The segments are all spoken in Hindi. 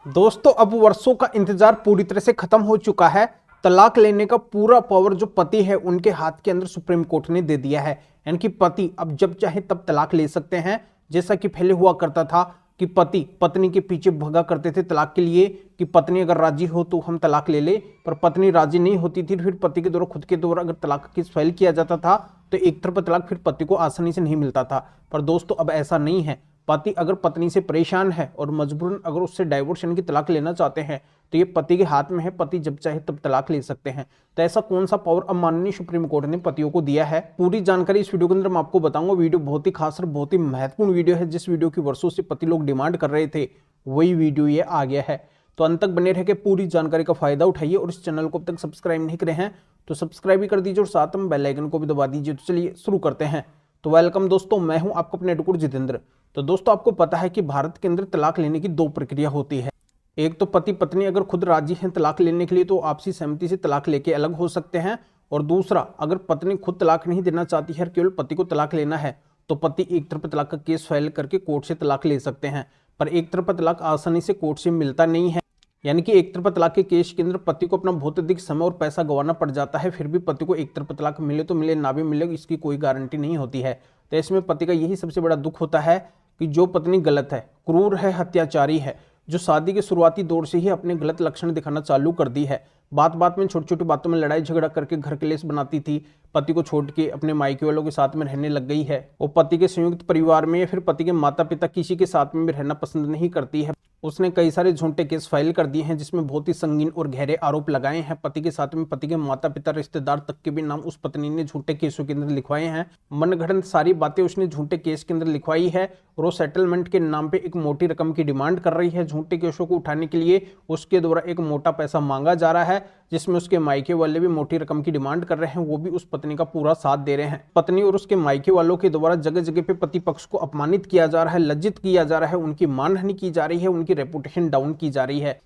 दोस्तों अब वर्षों का इंतजार पूरी तरह से खत्म हो चुका है। तलाक लेने का पूरा पावर जो पति है उनके हाथ के अंदर सुप्रीम कोर्ट ने दे दिया है। यानी कि पति अब जब चाहे तब तलाक ले सकते हैं। जैसा कि पहले हुआ करता था कि पति पत्नी के पीछे भगा करते थे तलाक के लिए कि पत्नी अगर राजी हो तो हम तलाक ले ले, पर पत्नी राजी नहीं होती थी। फिर पति के द्वारा खुद के द्वारा अगर तलाक का केस फाइल किया जाता था तो एक तरफा तलाक फिर पति को आसानी से नहीं मिलता था। पर दोस्तों अब ऐसा नहीं है। पति अगर पत्नी से परेशान है और मजबूरन अगर उससे डाइवोर्स यानी कि तलाक लेना चाहते हैं तो ये पति के हाथ में है। पति जब चाहे तब तलाक ले सकते हैं। तो ऐसा कौन सा पावर अब माननीय सुप्रीम कोर्ट ने पतियों को दिया है, पूरी जानकारी इस वीडियो के अंदर मैं आपको बताऊंगा। वीडियो बहुत ही खास और बहुत ही महत्वपूर्ण वीडियो है। जिस वीडियो की वर्षों से पति लोग डिमांड कर रहे थे वही वीडियो ये आ गया है। तो अंत तक बने रह के पूरी जानकारी का फायदा उठाइए और इस चैनल को अब तक सब्सक्राइब नहीं करे हैं तो सब्सक्राइब भी कर दीजिए और साथ में बेल आइकन को भी दबा दीजिए। तो चलिए शुरू करते हैं। तो वेलकम दोस्तों, मैं हूं आपका अपने एडवोकेट जितेंद्र। तो दोस्तों आपको पता है कि भारत के अंदर तलाक लेने की दो प्रक्रिया होती है। एक तो पति पत्नी अगर खुद राजी हैं तलाक लेने के लिए तो आपसी सहमति से तलाक लेके अलग हो सकते हैं, और दूसरा अगर पत्नी खुद तलाक नहीं देना चाहती है, केवल पति को तलाक लेना है, तो पति एक तरफा तलाक का केस फाइल करके कोर्ट से तलाक ले सकते हैं। पर एक तरफा तलाक आसानी से कोर्ट से मिलता नहीं है। यानी कि एक तरफा तलाक के केस के अंदर पति को अपना बहुत अधिक समय और पैसा गंवाना पड़ जाता है। फिर भी पति को एक तरफा तलाक मिले तो मिले, ना भी मिले इसकी कोई गारंटी नहीं होती है। तो इसमें पति का यही सबसे बड़ा दुख होता है कि जो पत्नी गलत है, क्रूर है, हत्याचारी है, जो शादी के शुरुआती दौर से ही अपने गलत लक्षण दिखाना चालू कर दी है, बात बात में छोटी छोटी बातों में लड़ाई झगड़ा करके घर क्लेश बनाती थी, पति को छोड़ के अपने मायके वालों के साथ में रहने लग गई है, वो पति के संयुक्त परिवार में या फिर पति के माता पिता किसी के साथ में भी रहना पसंद नहीं करती है। उसने कई सारे झूठे केस फाइल कर दिए हैं जिसमें बहुत ही संगीन और गहरे आरोप लगाए हैं। पति के साथ में पति के माता पिता, रिश्तेदार तक के भी नाम उस पत्नी ने झूठे केसों के अंदर लिखवाए हैं। मनगढ़ंत सारी बातें उसने झूठे केस के अंदर लिखवाई है और वो सेटलमेंट के नाम पे एक मोटी रकम की डिमांड कर रही है। झूठे केसों को उठाने के लिए उसके द्वारा एक मोटा पैसा मांगा जा रहा है, जिसमें उसके मायके वाले भी मोटी रकम की डिमांड कर रहे हैं। वो भी उस पत्नी का पूरा साथ दे रहे हैं। पत्नी और उसके मायके वालों के द्वारा जगह जगह पे पति पक्ष को अपमानित किया जा रहा है, लज्जित किया जा रहा है, उनकी मानहानि की जा रही है, उनकी रेपुटेशन डाउन की जा रही है।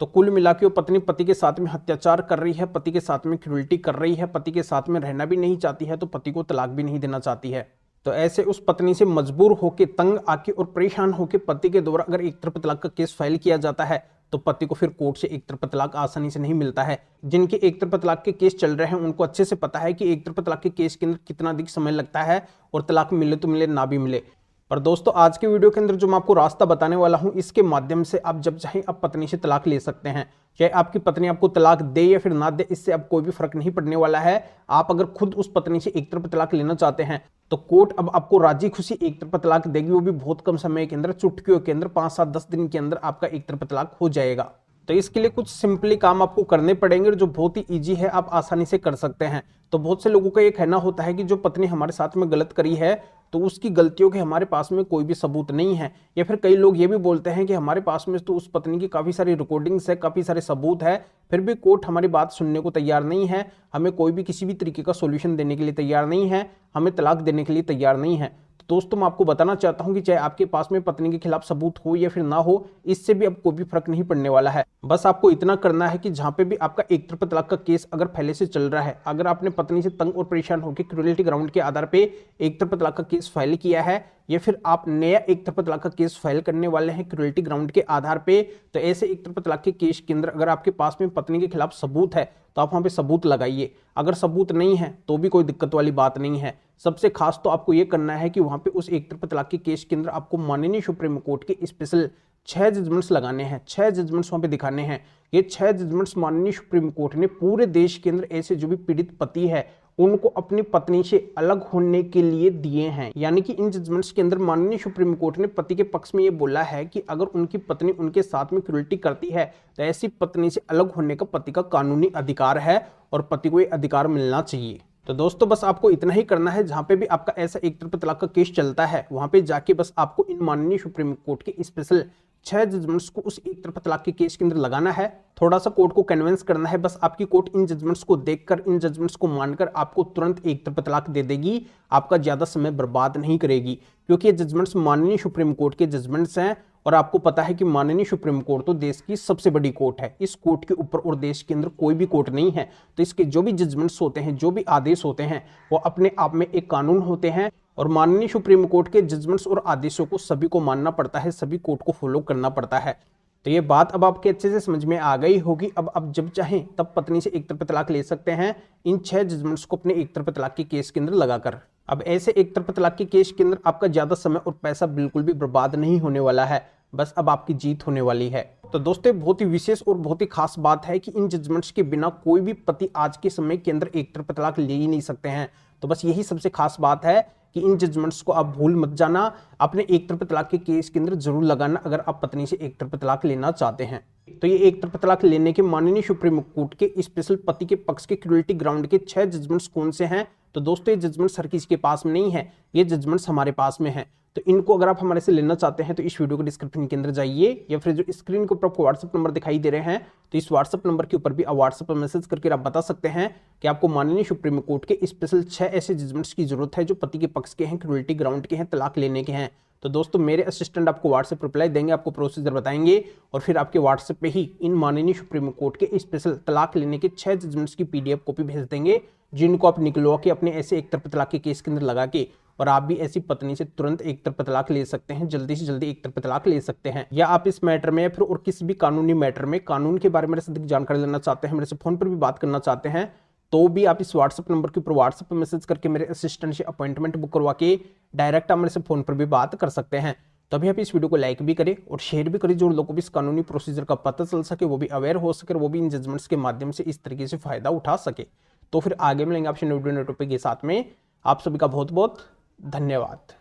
तो कुल मिला के वो पत्नी पति के साथ में अत्याचार कर रही है, पति के साथ में क्रूरल्टी कर रही है, पति के साथ में रहना भी नहीं चाहती है, तो पति को तलाक भी नहीं देना चाहती है। तो ऐसे उस पत्नी से मजबूर होकर, तंग आके और परेशान होकर पति के द्वारा अगर एक तरफा तलाक का केस फाइल किया जाता है तो पति को फिर कोर्ट से एक तरफा तलाक आसानी से नहीं मिलता है। जिनके एक तरफा तलाक के केस चल रहे हैं उनको अच्छे से पता है कि एक तरफा तलाक के केस के अंदर कितना अधिक समय लगता है और तलाक मिले तो मिले, ना भी मिले। पर दोस्तों आज के वीडियो के अंदर जो मैं आपको रास्ता बताने वाला हूं, इसके माध्यम से आप जब चाहें आप पत्नी से तलाक ले सकते हैं। चाहे आपकी पत्नी आपको तलाक दे या फिर ना दे, इससे अब कोई भी फर्क नहीं पड़ने वाला है। आप अगर खुद उस पत्नी से एक तरफा तलाक लेना चाहते हैं तो कोर्ट अब आपको राजी खुशी एक तरफा तलाक देगी, वो भी बहुत कम समय के अंदर, चुटकियों के अंदर, 5, 7, 10 दिन के अंदर आपका एक तरफा तलाक हो जाएगा। तो इसके लिए कुछ सिंपली काम आपको करने पड़ेंगे जो बहुत ही इजी है, आप आसानी से कर सकते हैं। तो बहुत से लोगों का ये कहना होता है कि जो पत्नी हमारे साथ में गलत करी है तो उसकी गलतियों के हमारे पास में कोई भी सबूत नहीं है, या फिर कई लोग ये भी बोलते हैं कि हमारे पास में तो उस पत्नी की काफ़ी सारी रिकॉर्डिंग्स है, काफ़ी सारे सबूत है, फिर भी कोर्ट हमारी बात सुनने को तैयार नहीं है, हमें कोई भी किसी भी तरीके का सोल्यूशन देने के लिए तैयार नहीं है, हमें तलाक देने के लिए तैयार नहीं है। तो दोस्तों मैं आपको बताना चाहता हूं कि चाहे आपके पास में पत्नी के खिलाफ सबूत हो या फिर ना हो, इससे भी अब कोई भी फर्क नहीं पड़ने वाला है। बस आपको इतना करना है कि जहां पे भी आपका एक तरफा तलाक का केस अगर पहले से चल रहा है, अगर आपने पत्नी से तंग और परेशान होकर क्रूरल्टी ग्राउंड के आधार पे एक तरफा तलाक का केस फाइल किया है, या फिर आप नया एक तरफा तलाक का केस फाइल करने वाले हैं क्रूरल्टी ग्राउंड के आधार पे, तो ऐसे एक तरफा तलाक के केस के अंदर अगर आपके पास में पत्नी के खिलाफ सबूत है तो आप वहां पे सबूत लगाइए। अगर सबूत नहीं है तो भी कोई दिक्कत वाली बात नहीं है। सबसे खास तो आपको यह करना है कि वहां पे उस एक तरफा तलाक के केस के अंदर आपको माननीय सुप्रीम कोर्ट के स्पेशल 6 जजमेंट्स लगाने हैं, 6 जजमेंट्स वहां पे दिखाने हैं। ये 6 जजमेंट्स माननीय सुप्रीम कोर्ट ने पूरे देश के अंदर ऐसे जो भी पीड़ित पति है उनको अपनी पत्नी से अलग होने के लिए दिए हैं। यानी कि इन जजमेंट्स के अंदर माननीय सुप्रीम कोर्ट ने पति के पक्ष में ये बोला है कि अगर उनकी पत्नी उनके साथ में क्रूरल्टी करती है तो ऐसी पत्नी से अलग होने का पति का कानूनी अधिकार है और पति को ये अधिकार मिलना चाहिए। तो दोस्तों बस आपको इतना ही करना है, जहां पे भी आपका ऐसा एक तरफा तलाक का केस चलता है वहां पे जाके बस आपको इन माननीय सुप्रीम कोर्ट के स्पेशल 6 जजमेंट्स को उस एक तरफा तलाक के केस के अंदर लगाना है। थोड़ा सा कोर्ट को कन्विंस करना है, बस आपकी कोर्ट इन जजमेंट्स को देखकर, इन जजमेंट्स को मानकर आपको तुरंत एक तरफा तलाक दे देगी, आपका ज्यादा समय बर्बाद नहीं करेगी, क्योंकि ये जजमेंट्स माननीय सुप्रीम कोर्ट के जजमेंट्स हैं। और आपको पता है कि माननीय सुप्रीम कोर्ट तो देश की सबसे बड़ी कोर्ट है। इस कोर्ट के ऊपर और देश के अंदर कोई भी कोर्ट नहीं है। तो इसके जो भी जजमेंट्स होते हैं, जो भी आदेश होते हैं, वो अपने आप में एक कानून होते हैं और माननीय सुप्रीम कोर्ट के जजमेंट्स और आदेशों को सभी को मानना पड़ता है, सभी कोर्ट को फॉलो करना पड़ता है। तो ये बात अब आपके अच्छे से समझ में आ गई होगी। अब आप जब चाहें तब पत्नी से एक तरफा तलाक ले सकते हैं इन 6 जजमेंट्स को अपने एक तरफा तलाक के केस के अंदर लगाकर। अब ऐसे एक तरफा तलाक के केस के अंदर आपका ज्यादा समय और पैसा बिल्कुल भी बर्बाद नहीं होने वाला है, बस अब आपकी जीत होने वाली है। तो दोस्तों बहुत ही विशेष और बहुत ही खास बात है कि इन जजमेंट्स के बिना कोई भी पति आज के समय के अंदर एक तरफा तलाक ले ही नहीं सकते हैं। तो बस यही सबसे खास बात है कि इन जजमेंट्स को आप भूल मत जाना, अपने एक तरफा तलाक के केस के अंदर जरूर लगाना अगर आप पत्नी से एक तरफा तलाक लेना चाहते हैं। तो ये एक तरफा तलाक लेने के माननीय सुप्रीम कोर्ट के स्पेशल पति के पक्ष के क्रूएल्टी ग्राउंड के 6 जजमेंट्स कौन से हैं? तो दोस्तों ये जजमेंट्स हर किसी के पास में नहीं है, ये जजमेंट्स हमारे पास में है। तो इनको अगर आप हमारे से लेना चाहते हैं तो इस वीडियो के डिस्क्रिप्शन के अंदर जाइए, या फिर जो स्क्रीन के ऊपर आपको व्हाट्सएप नंबर दिखाई दे रहे हैं तो इस व्हाट्सएप नंबर के ऊपर भी आप व्हाट्सएप पर मैसेज करके आप बता सकते हैं कि आपको माननीय सुप्रीम कोर्ट के स्पेशल 6 ऐसे जजमेंट्स की जरूरत है जो पति के पक्ष के हैं, क्रूएल्टी ग्राउंड के हैं, तलाक लेने के हैं। तो दोस्तों मेरे असिस्टेंट आपको व्हाट्सएप रिप्लाई देंगे, आपको प्रोसीजर बताएंगे और फिर आपके व्हाट्सएप पे ही इन माननीय सुप्रीम कोर्ट के स्पेशल तलाक लेने के 6 जजमेंट्स की PDF कॉपी भेज देंगे, जिनको आप निकलवा के अपने ऐसे एक तरफा तलाक के केस के अंदर लगा के और आप भी ऐसी पत्नी से तुरंत एक तरफा तलाक ले सकते हैं, जल्दी से जल्दी एक तरफा तलाक ले सकते हैं। या आप इस मैटर में या फिर और किसी भी कानूनी मैटर में कानून के बारे में मेरे से अधिक जानकारी लेना चाहते हैं, मेरे से फोन पर भी बात करना चाहते हैं, तो भी आप इस व्हाट्सएप नंबर के ऊपर व्हाट्सएप पर मैसेज करके मेरे असिस्टेंट से अपॉइंटमेंट बुक करवा के डायरेक्ट आप मेरे से फोन पर भी बात कर सकते हैं। तभी आप इस वीडियो को लाइक भी करें और शेयर भी करें, जो लोगों को भी इस कानूनी प्रोसीजर का पता चल सके, वो भी अवेयर हो सके, वो भी इन जजमेंट्स के माध्यम से इस तरीके से फायदा उठा सके। तो फिर आगे मिलेंगे आपसे वीडियो टॉपिक के साथ में। आप सभी का बहुत बहुत धन्यवाद।